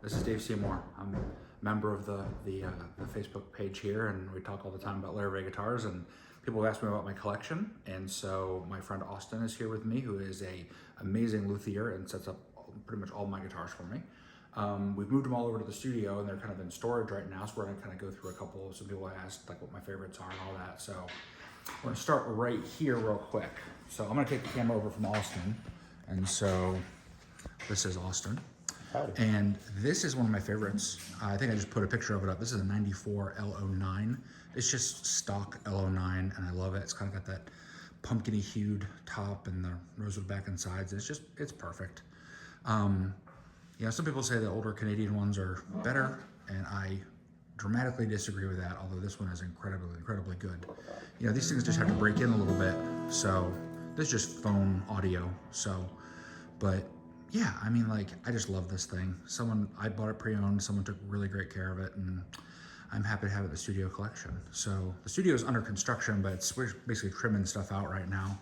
This is Dave Seymour. I'm a member of the Facebook page here, and we talk all the time about Larrivee guitars, and people have asked me about my collection. And so my friend Austin is here with me, who is a amazing luthier and sets up pretty much all my guitars for me. We've moved them all over to the studio, and they're kind of in storage right now, so we're gonna kind of go through a couple. Some people asked like what my favorites are and all that. So we're gonna start right here real quick. So I'm gonna take the camera over from Austin, and so this is Austin. Howdy. And this is one of my favorites. I think I just put a picture of it up. This is a 94 L09. It's just stock L09, and I love it. It's kind of got that pumpkin-y hued top and the rosewood back and sides. It's perfect. You know, some people say the older Canadian ones are better, and I dramatically disagree with that, although this one is incredibly good. You know, these things just have to break in a little bit, so this is just phone audio, so, but yeah, I mean, like, I just love this thing. I bought it pre-owned, someone took really great care of it, and I'm happy to have it in the studio collection. So the studio is under construction, but we're basically trimming stuff out right now.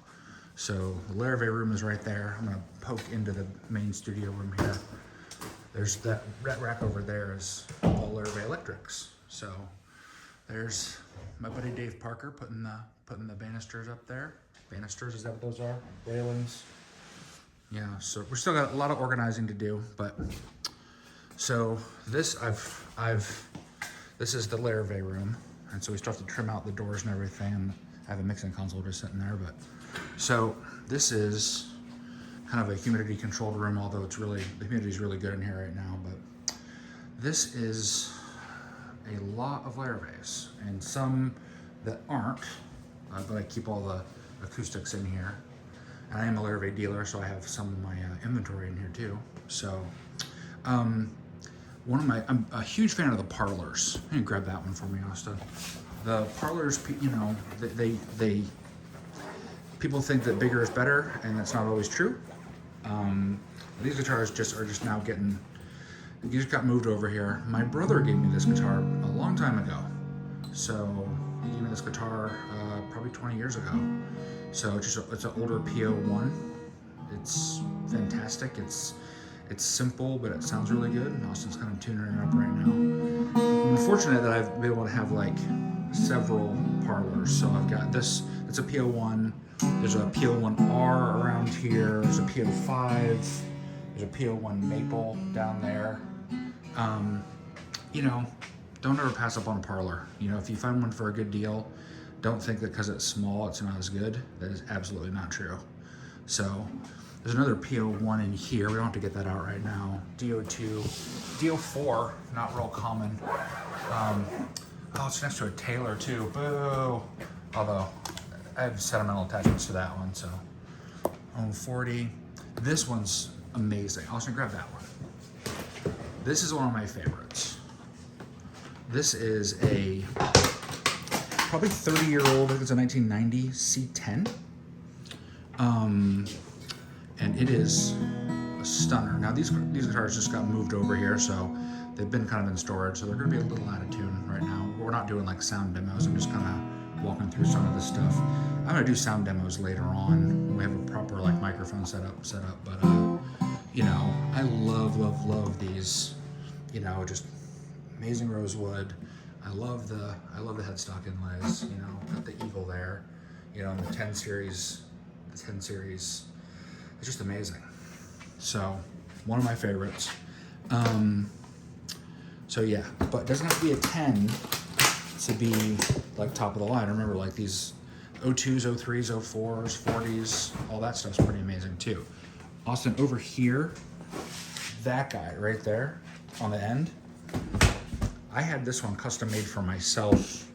So the Larrivee room is right there. I'm gonna poke into the main studio room here. There's that rack over there is all Larrivee electrics. So there's my buddy Dave Parker putting the banisters up there. Banisters, is that what those are? Railings. Yeah, so we're still got a lot of organizing to do, but so this this is the Larrivee room, and so we still have to trim out the doors and everything, and I have a mixing console just sitting there. But so this is kind of a humidity controlled room, although the humidity is really good in here right now. But this is a lot of Larrivees, and some that aren't, but I keep all the acoustics in here. And I am a Larrivee dealer, so I have some of my inventory in here too. So, I'm a huge fan of the parlors. You can grab that one for me, Austin. The parlors, you know, people think that bigger is better, and that's not always true. These guitars are just now just got moved over here. My brother gave me this guitar a long time ago. So he gave me this guitar probably 20 years ago. So it's an older PO1. It's fantastic. It's simple, but it sounds really good. And Austin's kind of tuning it up right now. I'm fortunate that I've been able to have like several parlors. So I've got this, it's a PO1. There's a PO1R around here. There's a PO5. There's a PO1 Maple down there. You know, don't ever pass up on a parlor. You know, if you find one for a good deal, don't think that because it's small, it's not as good. That is absolutely not true. So there's another PO1 in here. We don't have to get that out right now. DO2, DO4, not real common. Oh, it's next to a Taylor too, boo. Although I have sentimental attachments to that one, so. 40, this one's amazing. Austin, grab that one. This is one of my favorites. This is a probably 30-year-old, I think it's a 1990 C10. And it is a stunner. Now these guitars just got moved over here, so they've been kind of in storage, so they're gonna be a little out of tune right now. We're not doing like sound demos, I'm just kind of walking through some of this stuff. I'm gonna do sound demos later on when we have a proper like microphone set up, but you know, I love these, you know, just amazing rosewood. I love the headstock inlays, you know, got the eagle there, you know, and the 10 series, it's just amazing. So, one of my favorites. So yeah, but it doesn't have to be a 10 to be like top of the line. Remember, like these 02s, 03s, 04s, 40s, all that stuff's pretty amazing too. Austin, over here, that guy right there on the end, I had this one custom made for myself,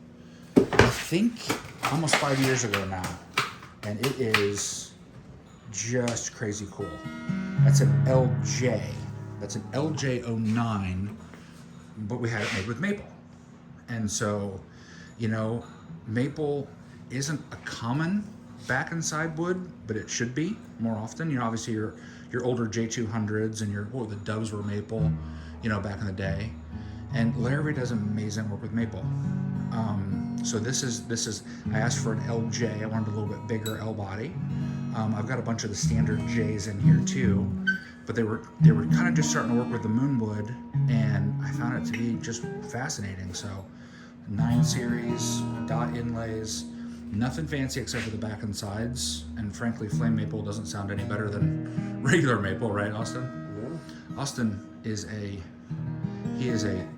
I think almost 5 years ago now, and it is just crazy cool. That's an LJ. That's an LJ09, but we had it made with maple. And so, you know, maple isn't a common back and side wood, but it should be more often. You know, obviously your older J200s and the Doves were maple, you know, back in the day. And Larrivee does amazing work with maple. So this is, I asked for an LJ. I wanted a little bit bigger L body. I've got a bunch of the standard J's in here too, but they were kind of just starting to work with the Moonwood, and I found it to be just fascinating. So 9 series, dot inlays, nothing fancy except for the back and sides, and frankly flame maple doesn't sound any better than regular maple, right, Austin? Yeah. Austin is a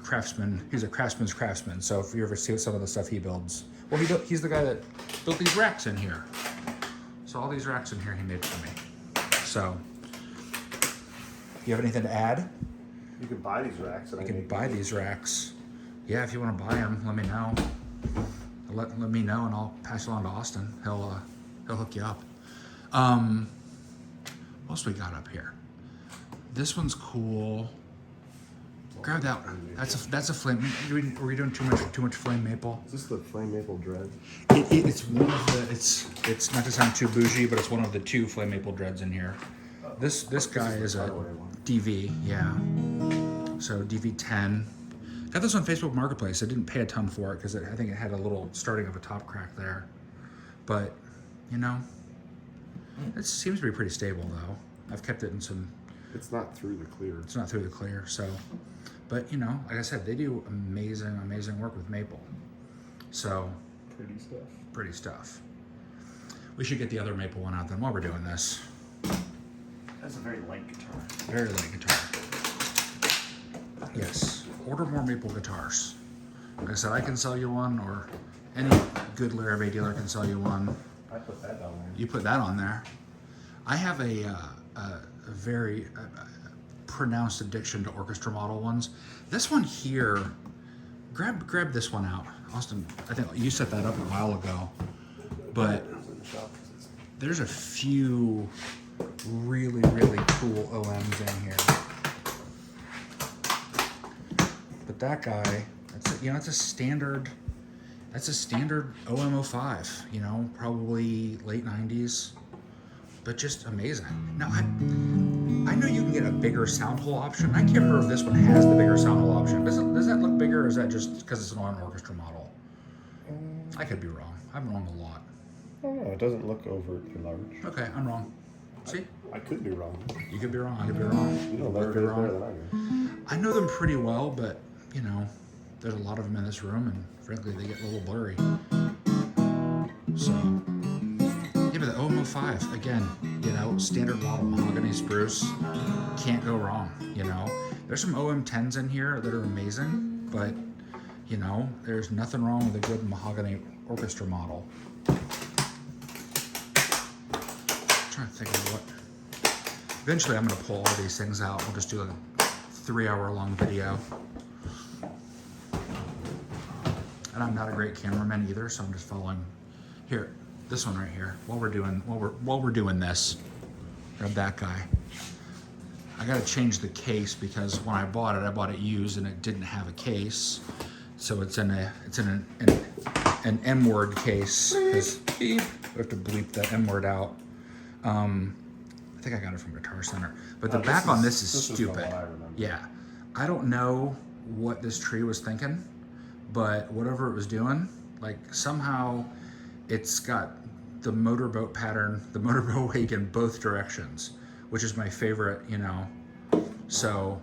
craftsman. He's a craftsman's craftsman. So if you ever see some of the stuff he builds, well, he's the guy that built these racks in here. So all these racks in here he made for me. So, you have anything to add? You can buy these racks. You can buy these racks. Yeah, if you want to buy them, let me know. Let me know, and I'll pass it on to Austin. He'll hook you up. What else we got up here? This one's cool. Grab that one. That's a flame. Are we doing too much flame maple? Is this the flame maple dread? It's one of the. It's not to sound too bougie, but it's one of the 2 flame maple dreads in here. This guy is a DV, yeah. So DV10. Got this on Facebook Marketplace. I didn't pay a ton for it because I think it had a little starting of a top crack there. But, you know, it seems to be pretty stable though. I've kept it in some. It's not through the clear. It's not through the clear, so. But, you know, like I said, they do amazing work with maple. So. Pretty stuff. We should get the other maple one out then while we're doing this. That's a very light guitar. Very light guitar. Yes. Order more maple guitars. Like I said, I can sell you one, or any good Larrivee dealer can sell you one. I put that down there. You put that on there. I have a very pronounced addiction to Orchestra model ones. This one here, grab this one out. Austin, I think you set that up a while ago, but there's a few really cool OMs in here. But that guy, it's a standard OM05, you know, probably late 90s, but just amazing. Now, I know you can get a bigger sound hole option. I can't remember if this one has the bigger sound hole option. Does that look bigger, or is that just because it's an Orchestra model? I could be wrong. I'm wrong a lot. I don't know. It doesn't look overtly large. Okay, I'm wrong. See? I could be wrong. You could be wrong. I could be wrong. You know Both be Larrivee wrong. better than I do. I know them pretty well, but, you know, there's a lot of them in this room, and frankly, they get a little blurry. So, yeah, but the OM05, again, you know, standard model mahogany spruce, can't go wrong, you know. There's some OM10s in here that are amazing, but, you know, there's nothing wrong with a good mahogany Orchestra model. I'm trying to think of what. Eventually, I'm going to pull all these things out. We'll just do like a 3-hour-long video. And I'm not a great cameraman either, so I'm just following. Here, this one right here. While we're doing this, grab that guy. I got to change the case because when I bought it used and it didn't have a case, so it's in an M-word case. Because we have to bleep that M-word out. I think I got it from Guitar Center, but the back on this is stupid. Yeah, I don't know what this tree was thinking, but whatever it was doing, like somehow it's got the motorboat pattern, the motorboat wake in both directions, which is my favorite, you know. So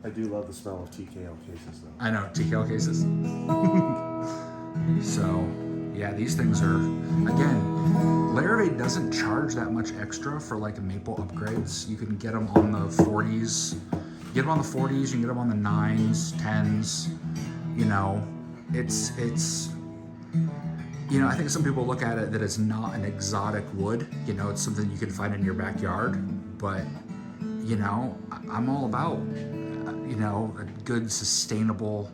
I do love the smell of TKL cases, though. I know, TKL cases. So yeah, these things are, again, Larrivee doesn't charge that much extra for like maple upgrades. You can get them on the 40s. You get them on the 40s, you can get them on the 9s, 10s. You know, it's you know, I think some people look at it that it's not an exotic wood. You know, it's something you can find in your backyard. But, you know, I'm all about, you know, a good, sustainable,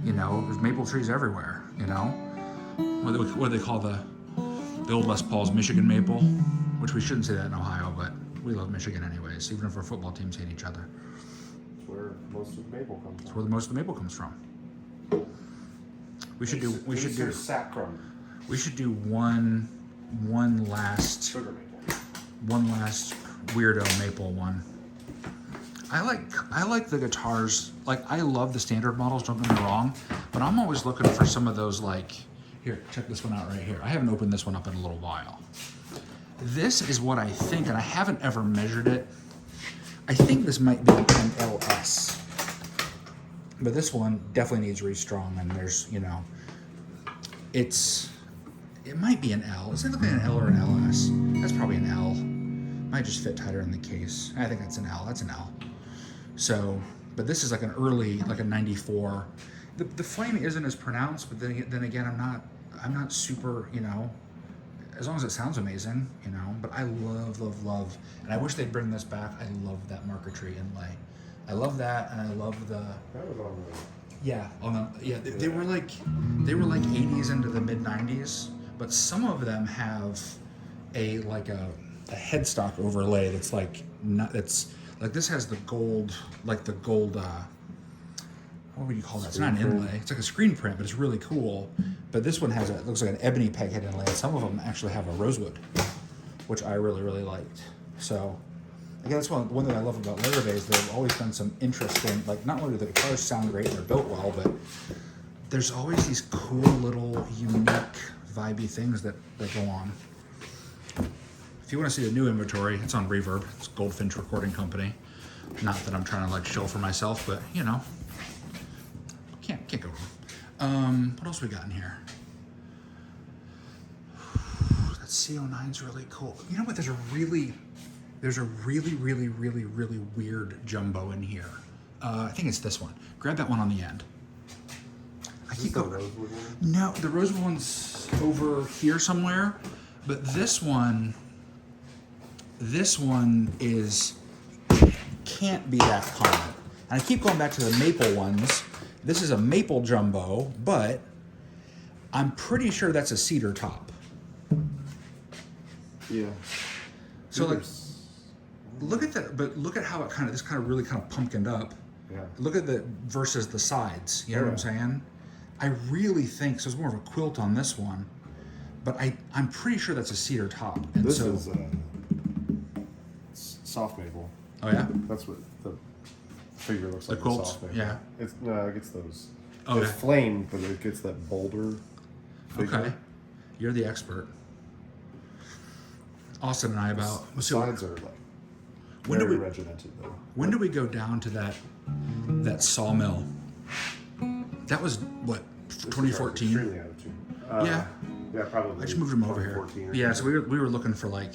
you know, there's maple trees everywhere, you know. What do they call the old Les Paul's Michigan maple? Which we shouldn't say that in Ohio, but we love Michigan anyways, even if our football teams hate each other. That's where most of the maple comes from. That's where most of the maple comes from. We should do sacrum. We should do one last Sugar maple. one last weirdo maple one. I like the guitars. Like, I love the standard models, don't get me wrong, but I'm always looking for some of those, like, here, check this one out right here. I haven't opened this one up in a little while. This is what I think, and I haven't ever measured it. I think this might be an MLS. But this one definitely needs restrung, and there's, you know, it might be an L. Is it looking at an L or an LS? That's probably an L. Might just fit tighter in the case. I think that's an L. That's an L. So, but this is like an early, like a 94. The flame isn't as pronounced, but then again, I'm not super, you know, as long as it sounds amazing, you know. But I love, and I wish they'd bring this back. I love that marquetry inlay. I love that, and I love the. That was on They were like 80s into the mid 90s, but some of them have a headstock overlay that's like not. It's like this has the gold, like the gold. What would you call that? It's not an inlay. It's like a screen print, but it's really cool. But this one has it looks like an ebony peghead inlay. And some of them actually have a rosewood, which I really liked. So, again, that's one thing I love about Larrivee is they've always done some interesting, like not only do the guitars sound great and they're built well, but there's always these cool little unique vibey things that go on. If you want to see the new inventory, it's on Reverb. It's Goldfinch Recording Company. Not that I'm trying to like show for myself, but you know, can't go wrong. What else we got in here? That CO9's really cool. You know what? There's a really weird jumbo in here. I think it's this one. Grab that one on the end. I keep going. Rosewood one? No, the Rosewood one's over here somewhere, but this one can't be that common. And I keep going back to the maple ones. This is a maple jumbo, but I'm pretty sure that's a cedar top. Yeah. So like, look at that, but look at how it this really pumpkined up. Yeah. Look at the versus the sides. You know what I'm saying? I really think so. It's more of a quilt on this one, but I'm pretty sure that's a cedar top. And This so, is soft maple. oh yeah. That's what the figure looks like. The quilts? Soft maple. Yeah. It gets those. Oh, It's yeah. flame, but it gets that bolder figure. Okay, you're the expert. Austin and I about. The So sides are like when do very we regimented though. when do we go down to that sawmill? That was what, This 2014. guitar's extremely out of tune. Yeah. Yeah, probably. I just moved him over here. 2014 or Yeah, so something. we were looking for like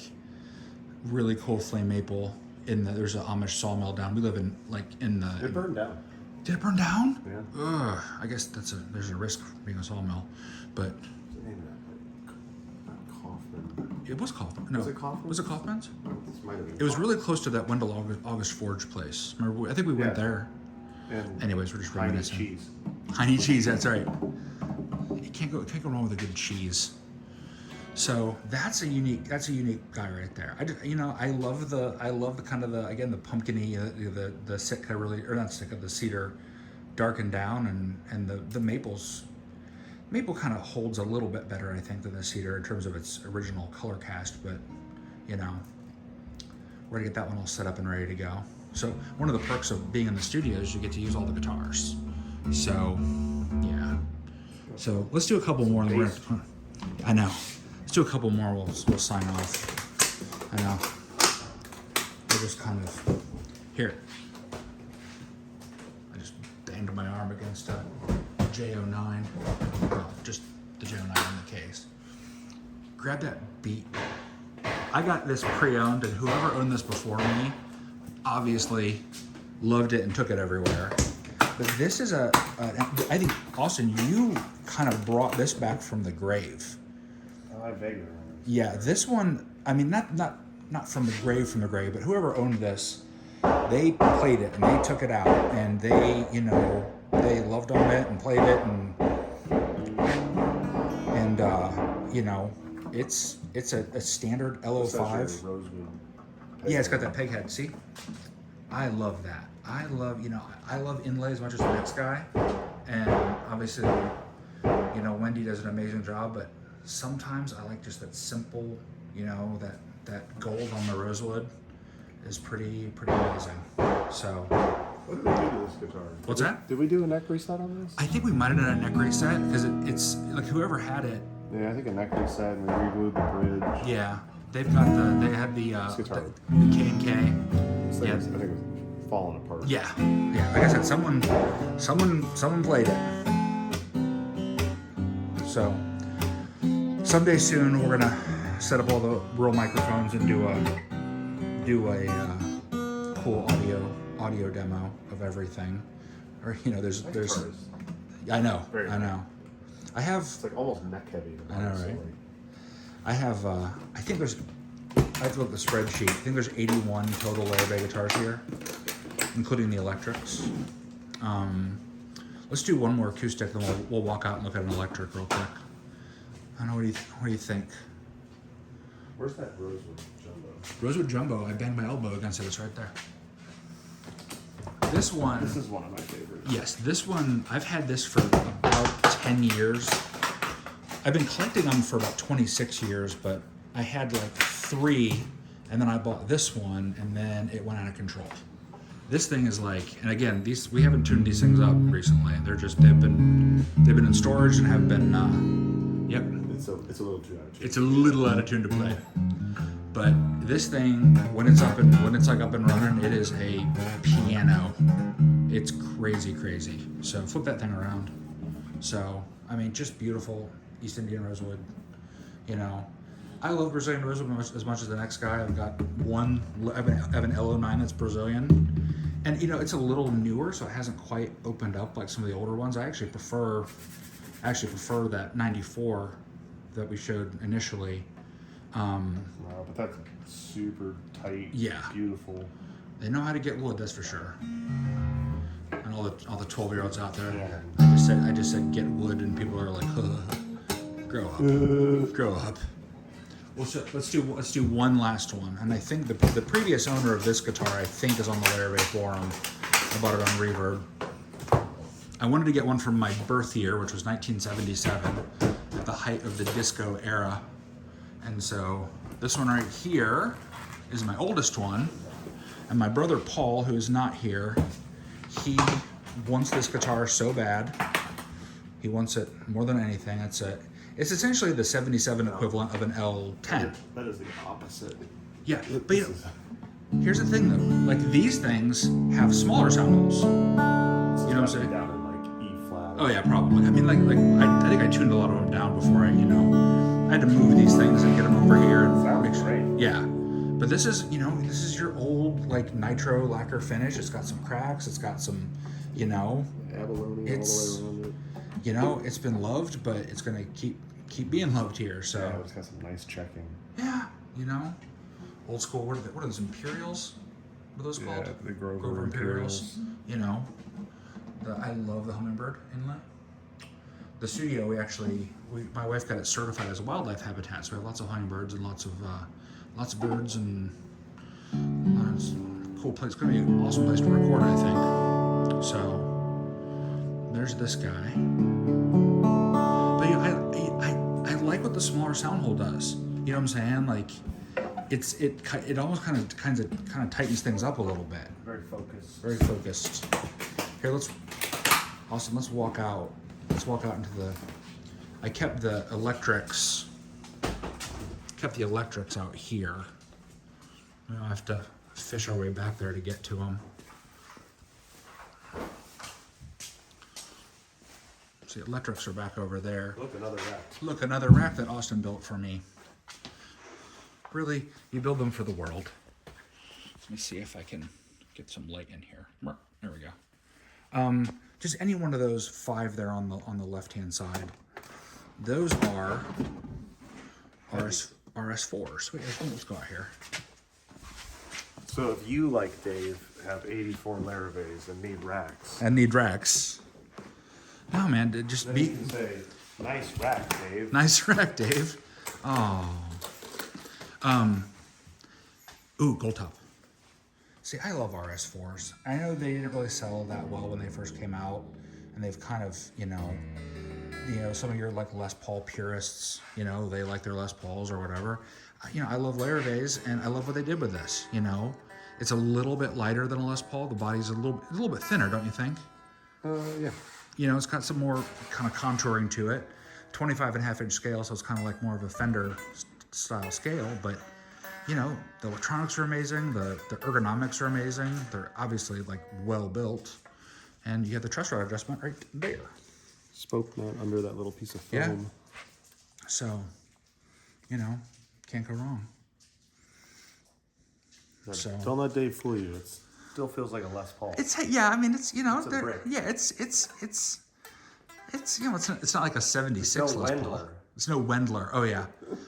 really cool flame maple. There's an Amish sawmill down. We live in It burned down. Did it burn down? Yeah. Ugh, I guess there's a risk being a sawmill, but What's the name of that? Not Kaufman. it was Kaufman. No, Was it Kaufman? Was it Kaufman's? This might have been. It was really close to that Wendell August Forge place. Remember? I think we went Yeah. there. And Anyways, we're just Chinese reminiscing. cheese. Honey cheese, that's right. You can't go wrong with a good cheese. So that's a unique guy right there. I love the kind of the again the pumpkiny the Sitka really, or not Sitka, the cedar darkened down, and the maple kind of holds a little bit better, I think, than the cedar in terms of its original color cast, but you know, we're gonna get that one all set up and ready to go. So one of the perks of being in the studio is you get to use all the guitars. So yeah. So let's do a couple more. And I know. Let's do a couple more. We'll sign off. I know. We'll just kind of here. I just banged my arm against a J09. Well, just the J09 in the case. Grab that beat. I got this pre-owned, and whoever owned this before me obviously loved it and took it everywhere. But this is I think, Austin, you kind of brought this back from the grave. I vaguely remember. Yeah, this one, I mean, not from the grave, but whoever owned this, they played it and they took it out and they, they loved on it and played it and it's a standard It's actually a LO5. Rosewood. Yeah, it's got that peg head. See, I love that. I love inlay as much as the next guy, and obviously, Wendy does an amazing job. But sometimes I like just that simple, that gold on the rosewood is pretty amazing. So, What did we do to this guitar? What's that? Did we do a neck reset on this? I think we might have done a neck reset because it's like whoever had it. Yeah, I think a neck reset and we reglued the bridge. Yeah, they had the This guitar. the K&K. I think Yeah. it was falling apart. Yeah, yeah. Like I said, someone played it. So someday soon we're gonna set up all the real microphones and do a cool audio demo of everything. Or there's Guitar is I know very I know. I have It's like almost neck heavy. I know, right? I have I think there's I have to look at the spreadsheet. I think there's 81 total Larrivee guitars here, including the electrics. Let's do one more acoustic, then we'll walk out and look at an electric real quick. I don't know, what do you think? Where's that Rosewood Jumbo? Rosewood Jumbo, I banged my elbow against it, it's right there. This one... This is one of my favorites. Yes, this one, I've had this for about 10 years. I've been collecting them for about 26 years, but I had like 3, and then I bought this one, and then it went out of control. This thing is like, and again, we haven't tuned these things up recently. They've been in storage and have been, yep. It's a little too out of tune. It's a little out of tune to play. But this thing, when it's up and running, it is a piano. It's crazy, crazy. So flip that thing around. So, I mean, just beautiful East Indian rosewood. I love Brazilian rosewood as much as the next guy. I've got one. I have an L09 that's Brazilian, and it's a little newer, so it hasn't quite opened up like some of the older ones. I actually prefer that 94 that we showed initially. Wow, but that's super tight. Yeah. Beautiful. They know how to get wood, that's for sure. And all the 12-year-olds out there. Yeah. I just said get wood, and people are like, grow up, grow up. Well, so let's do one last one, and I think the previous owner of this guitar is on the Larrivee forum. I bought it on Reverb. I wanted to get one from my birth year, which was 1977, at the height of the disco era, and so this one right here is my oldest one, and my brother Paul, who's not here, he wants this guitar so bad. He wants it more than anything. It's essentially the 77 equivalent of an L10. That is the opposite. Yeah, but here's the thing though. Like these things have smaller sound holes. You know what I'm saying? Down in like E flat. Oh yeah, probably. I mean, like I think I tuned a lot of them down before I had to move these things and get them over here and Sounds great. Yeah, but this is your old like nitro lacquer finish. It's got some cracks. It's got some, Abalone it's all the way around it. It's been loved, but it's gonna keep being loved here. So Yeah, it's got some nice checking. yeah, old school. What are those Imperials? What are those called? Yeah, the Grover Imperials. I love the hummingbird inlet. The studio, my wife got it certified as a wildlife habitat, so we have lots of hummingbirds and lots of birds and it's a cool place. It's gonna be an awesome place to record, I think. So there's this guy. But I like what the smaller sound hole does. You know what I'm saying? Like it almost kind of tightens things up a little bit. Very focused. Very focused. Here, let's walk out. Let's walk out into the. I kept the electrics out here. We'll have to fish our way back there to get to them. See, electrics are back over there. Look, another rack. Look, another rack that Austin built for me. Really, you build them for the world. Let me see if I can get some light in here. There we go. Just any one of those 5 there on the left-hand side. Those are RS4s. Wait, let's go out here. So if you, like Dave, have 84 Larrivées and need racks. No, man, just Then you can say, nice rack, Dave. Nice rack, Dave. Oh. Ooh, gold top. See, I love RS4s. I know they didn't really sell that well when they first came out, and they've kind of, some of your like Les Paul purists, they like their Les Pauls or whatever. I love Larrivées, and I love what they did with this. It's a little bit lighter than a Les Paul. The body's a little bit thinner, don't you think? Yeah. It's got some more kind of contouring to it. 25.5-inch scale, so it's kind of like more of a Fender style scale, but you know, the electronics are amazing, the ergonomics are amazing. They're obviously like well built, and you have the truss rod adjustment right there. Spoke mount under that little piece of foam. Yeah. So, you know, can't go wrong. So Don't let Dave fool you. Still feels like a Les Paul. it's yeah. I mean, it's you know, It's a brick. yeah. It's you know, it's not like a '76 It's no Les Paul. Wendler. It's no Wendler. Oh yeah,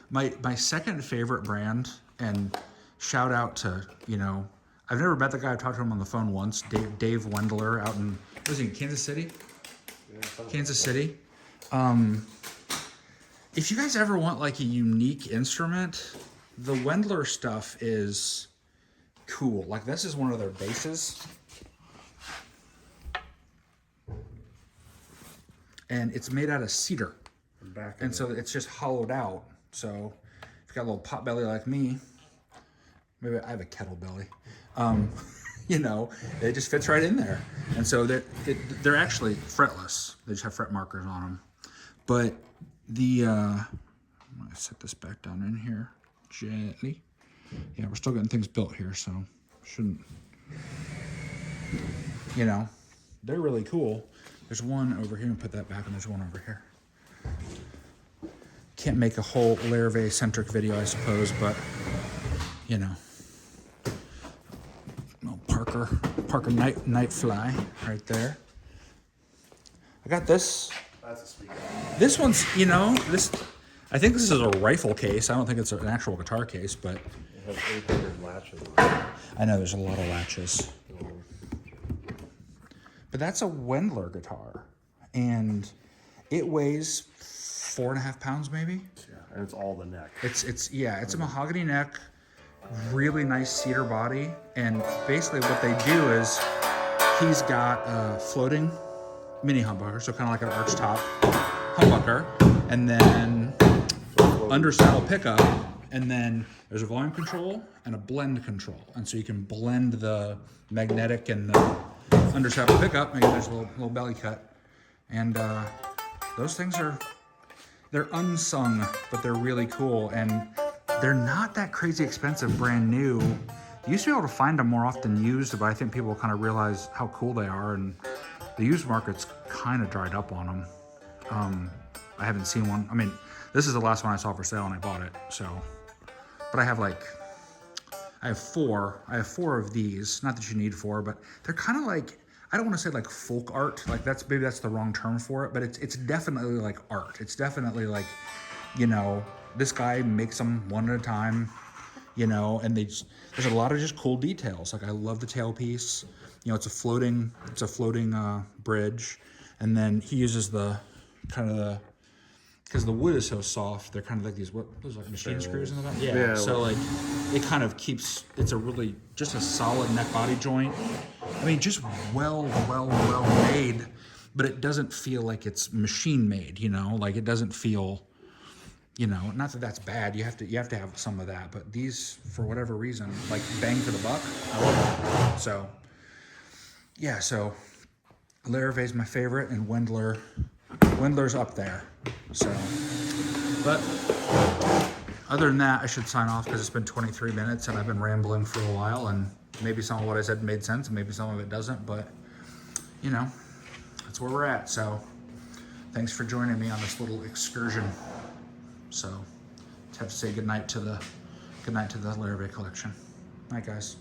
my second favorite brand, and shout out to, you know, I've never met the guy. I've talked to him on the phone once. Dave Wendler out in, was he in Kansas City? Kansas City. If you guys ever want like a unique instrument, the Wendler stuff is cool. Like this is one of their basses. And it's made out of cedar. And so it's just hollowed out. So if you got a little pot belly like me, maybe I have a kettle belly. You know, it just fits right in there. And so they're actually fretless. They just have fret markers on them. But I'm gonna set this back down in here gently. Yeah, we're still getting things built here, so shouldn't, you know, they're really cool. There's one over here, and put that back, and there's one over here. Can't make a whole Larrivee centric video, I suppose, but you know, Parker night fly right there. I got this. That's a speaker. This one's, you know, I think this is a rifle case. I don't think it's an actual guitar case, but It has 800 latches. I know there's a lot of latches. But that's a Wendler guitar, and it weighs 4.5 pounds maybe. Yeah, and it's all the neck. It's a mahogany neck, really nice cedar body, and basically what they do is he's got a floating mini humbucker, so kind of like an arch top humbucker, and then undersaddle pickup, and then there's a volume control and a blend control, and so you can blend the magnetic and the undersaddle pickup. Maybe there's a little belly cut, and those things they're unsung, but they're really cool, and they're not that crazy expensive brand new. You used to be able to find them more often used, but I think people kind of realize how cool they are, and the used market's kind of dried up on them. I haven't seen one. I mean, this is the last one I saw for sale, and I bought it. So, but I have four of these. Not that you need four, but they're kind of like, I don't want to say like folk art. Like that's the wrong term for it, but it's definitely like art. It's definitely like, you know, this guy makes them one at a time, you know, and there's a lot of just cool details. Like I love the tailpiece. You know, it's a floating bridge, and then he uses because the wood is so soft, they're kind of like these, those like machine screws in the back? Yeah, so like, it kind of keeps, it's just a solid neck body joint. I mean, just well made, but it doesn't feel like it's machine made, you know? Like it doesn't feel, you know, not that that's bad, you have to have some of that, but these, for whatever reason, like bang for the buck, I love it. So, yeah, so Larrivee's my favorite, and Wendler's up there. So, but other than that, I should sign off because it's been 23 minutes and I've been rambling for a while, and maybe some of what I said made sense and maybe some of it doesn't, but you know, that's where we're at. So thanks for joining me on this little excursion. So have to say goodnight to the Larrivee collection. Night, guys.